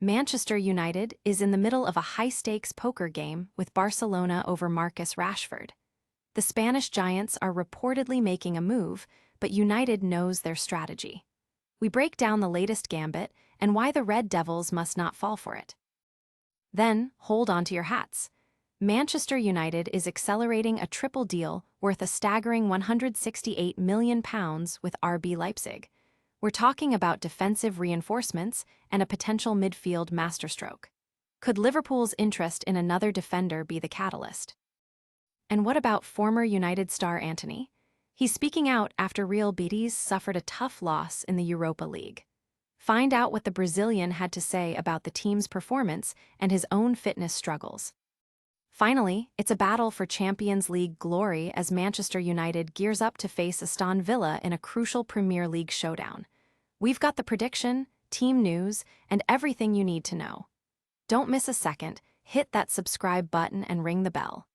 Manchester United is in the middle of a high-stakes poker game with Barcelona over Marcus Rashford. The Spanish giants are reportedly making a move, but United knows their strategy. We break down the latest gambit and why the Red Devils must not fall for it. Then, hold on to your hats. Manchester United is accelerating a triple deal worth a staggering £168 million with RB Leipzig. We're talking about defensive reinforcements and a potential midfield masterstroke. Could Liverpool's interest in another defender be the catalyst? And what about former United star Antony? He's speaking out after Real Betis suffered a tough loss in the Europa League. Find out what the Brazilian had to say about the team's performance and his own fitness struggles. Finally, it's a battle for Champions League glory as Manchester United gears up to face Aston Villa in a crucial Premier League showdown. We've got the prediction, team news, and everything you need to know. Don't miss a second, hit that subscribe button and ring the bell.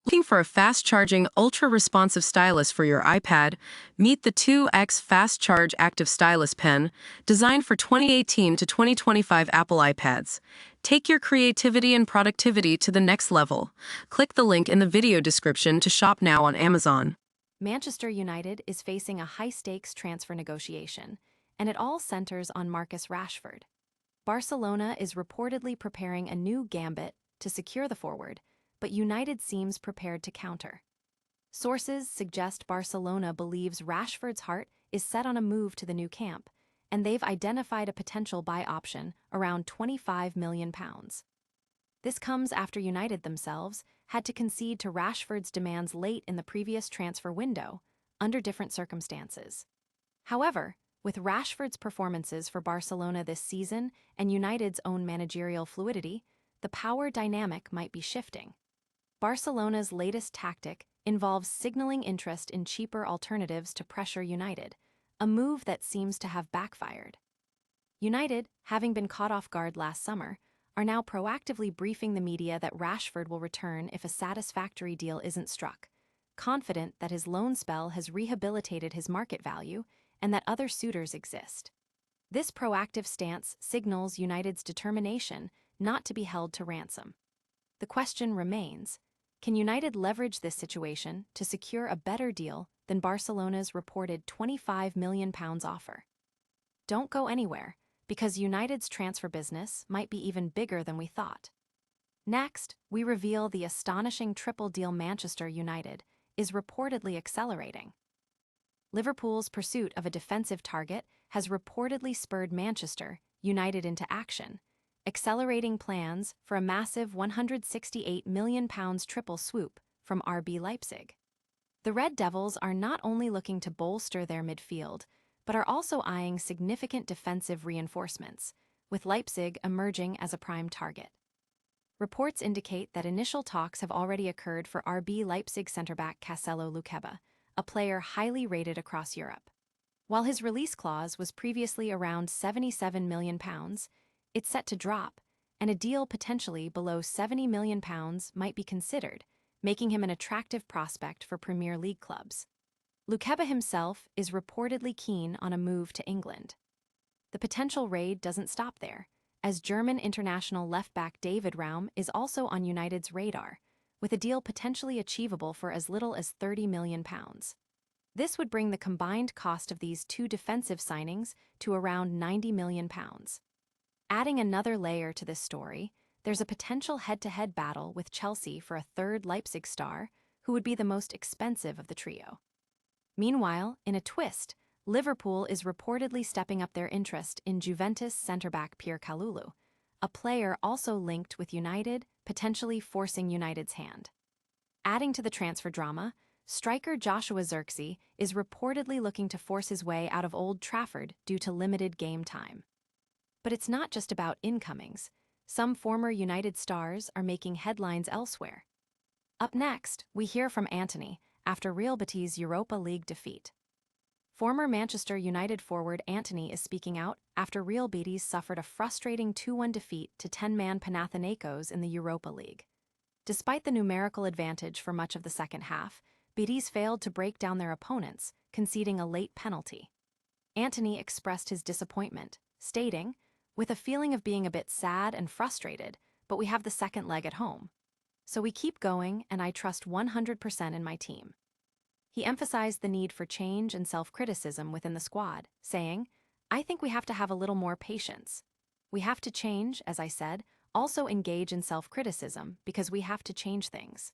Looking for a fast-charging, ultra-responsive stylus for your iPad? Meet the 2X Fast Charge Active Stylus Pen, designed for 2018 to 2025 Apple iPads. Take your creativity and productivity to the next level. Click the link in the video description to shop now on Amazon. Manchester United is facing a high-stakes transfer negotiation, and it all centers on Marcus Rashford. Barcelona is reportedly preparing a new gambit to secure the forward, but United seems prepared to counter. Sources suggest Barcelona believes Rashford's heart is set on a move to the new camp, and they've identified a potential buy option around £25 million. This comes after United themselves had to concede to Rashford's demands late in the previous transfer window, under different circumstances. However, with Rashford's performances for Barcelona this season and United's own managerial fluidity, the power dynamic might be shifting. Barcelona's latest tactic involves signaling interest in cheaper alternatives to pressure United, a move that seems to have backfired. United, having been caught off guard last summer, are now proactively briefing the media that Rashford will return if a satisfactory deal isn't struck, confident that his loan spell has rehabilitated his market value and that other suitors exist. This proactive stance signals United's determination not to be held to ransom. The question remains, can United leverage this situation to secure a better deal than Barcelona's reported £25 million offer? Don't go anywhere, because United's transfer business might be even bigger than we thought. Next, we reveal the astonishing triple deal Manchester United is reportedly accelerating. Liverpool's pursuit of a defensive target has reportedly spurred Manchester United into action, accelerating plans for a massive £168 million triple swoop from RB Leipzig. The Red Devils are not only looking to bolster their midfield, but are also eyeing significant defensive reinforcements, with Leipzig emerging as a prime target. Reports indicate that initial talks have already occurred for RB Leipzig centre-back Castello Lukeba, a player highly rated across Europe. While his release clause was previously around £77 million, it's set to drop, and a deal potentially below £70 million might be considered, making him an attractive prospect for Premier League clubs. Lukeba himself is reportedly keen on a move to England. The potential raid doesn't stop there, as German international left-back David Raum is also on United's radar, with a deal potentially achievable for as little as £30 million. This would bring the combined cost of these two defensive signings to around £90 million. Adding another layer to this story, there's a potential head-to-head battle with Chelsea for a third Leipzig star, who would be the most expensive of the trio. Meanwhile, in a twist, Liverpool is reportedly stepping up their interest in Juventus centre-back Pierre Kalulu, a player also linked with United, potentially forcing United's hand. Adding to the transfer drama, striker Joshua Zirkzee is reportedly looking to force his way out of Old Trafford due to limited game time. But it's not just about incomings. Some former United stars are making headlines elsewhere. Up next, we hear from Antony after Real Betis Europa League defeat. Former Manchester United forward Antony is speaking out after Real Betis suffered a frustrating 2-1 defeat to 10-man Panathinaikos in the Europa League. Despite the numerical advantage for much of the second half, Betis failed to break down their opponents, conceding a late penalty. Antony expressed his disappointment, stating, with a feeling of being a bit sad and frustrated, but we have the second leg at home. So we keep going, and I trust 100% in my team. He emphasized the need for change and self-criticism within the squad, saying, "I think we have to have a little more patience. We have to change, as I said, also engage in self-criticism because we have to change things."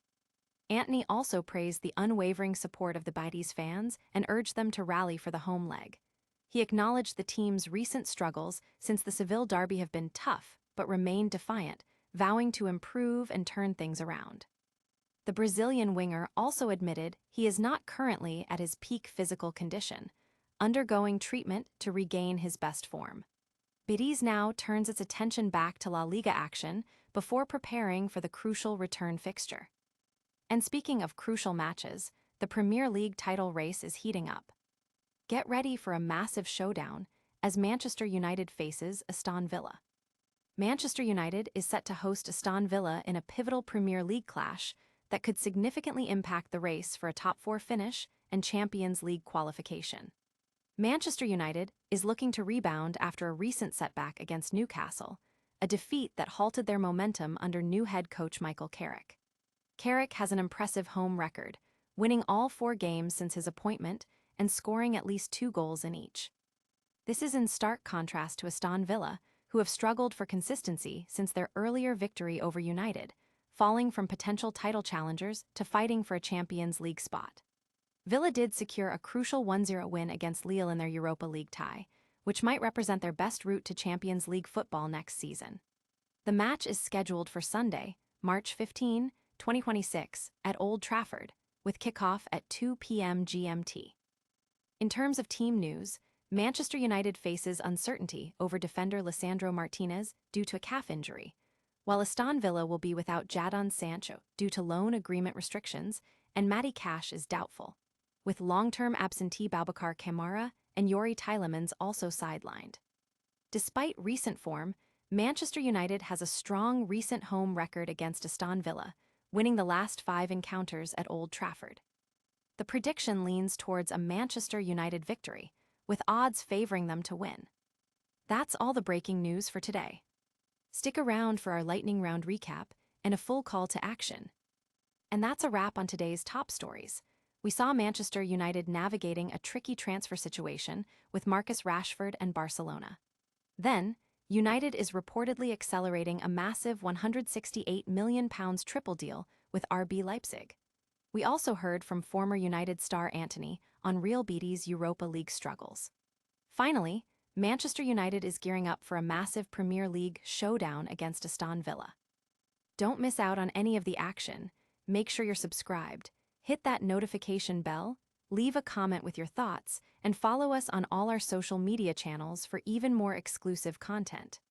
Antony also praised the unwavering support of the Betis fans and urged them to rally for the home leg. He acknowledged the team's recent struggles since the Seville derby have been tough, but remained defiant, vowing to improve and turn things around. The Brazilian winger also admitted he is not currently at his peak physical condition, undergoing treatment to regain his best form. Betis now turns its attention back to La Liga action before preparing for the crucial return fixture. And speaking of crucial matches, the Premier League title race is heating up. Get ready for a massive showdown as Manchester United faces Aston Villa. Manchester United is set to host Aston Villa in a pivotal Premier League clash that could significantly impact the race for a top-4 finish and Champions League qualification. Manchester United is looking to rebound after a recent setback against Newcastle, a defeat that halted their momentum under new head coach Michael Carrick. Carrick has an impressive home record, winning all 4 games since his appointment and scoring at least 2 goals in each. This is in stark contrast to Aston Villa, who have struggled for consistency since their earlier victory over United, falling from potential title challengers to fighting for a Champions League spot. Villa did secure a crucial 1-0 win against Lille in their Europa League tie, which might represent their best route to Champions League football next season. The match is scheduled for Sunday, March 15, 2026, at Old Trafford, with kickoff at 2 p.m. GMT. In terms of team news, Manchester United faces uncertainty over defender Lisandro Martinez due to a calf injury, while Aston Villa will be without Jadon Sancho due to loan agreement restrictions, and Matty Cash is doubtful, with long-term absentee Boubacar Kamara and Youri Tielemans also sidelined. Despite recent form, Manchester United has a strong recent home record against Aston Villa, winning the last 5 encounters at Old Trafford. The prediction leans towards a Manchester United victory, with odds favoring them to win. That's all the breaking news for today. Stick around for our lightning round recap and a full call to action. And that's a wrap on today's top stories. We saw Manchester United navigating a tricky transfer situation with Marcus Rashford and Barcelona. Then, United is reportedly accelerating a massive £168 million triple deal with RB Leipzig. We also heard from former United star Antony on Real Betis Europa League struggles. Finally, Manchester United is gearing up for a massive Premier League showdown against Aston Villa. Don't miss out on any of the action. Make sure you're subscribed, hit that notification bell, leave a comment with your thoughts, and follow us on all our social media channels for even more exclusive content.